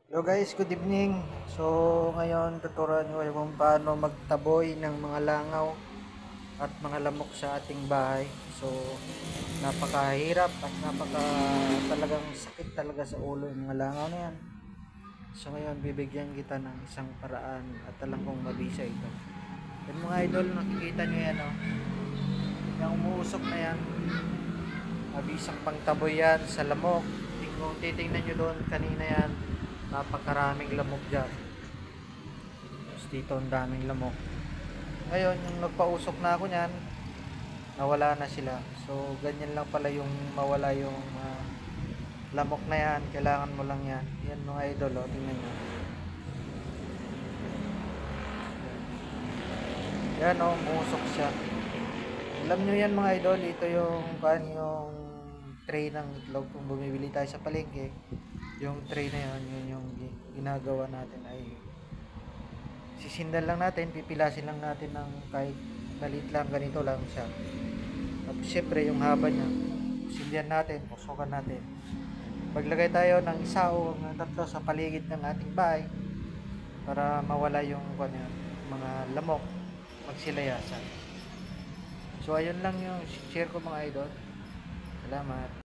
Hello guys, good evening. So ngayon tuturuan ko kayo kung paano magtaboy ng mga langaw at mga lamok sa ating bahay. So napakahirap at talagang sakit talaga sa ulo yung mga langaw na yan. So ngayon bibigyan kita ng isang paraan at alam kong mabisa ito. Yan mga idol, nakikita nyo yan, oh. Yung umuusok na yan, mabisang pangtaboy yan sa lamok. Kung titingnan nyo doon kanina yan, napakaraming lamok dyan. Tapos dito ang daming lamok. Ngayon yung nagpausok na ako nyan, nawala na sila. So ganyan lang pala yung mawala yung lamok na yan. Kailangan mo lang yan. Yan mga idol, oh, tingnan nyo. Yan, oh, umusok siya. Alam nyo yan mga idol, ito yung tray ng itlog. Kung bumibili tayo sa palengke, yung tray na yan, yun yung ginagawa natin ay sisindan lang natin, pipilasin lang natin ng kahit maliit lang, ganito lang siya. Tapos syempre yung haba niya, sindihan natin, pusukan natin. Maglagay tayo ng isa o ng tatlo sa paligid ng ating bahay para mawala yung mga lamok, magsilayasan. So ayun lang yung share ko mga idol. Salamat.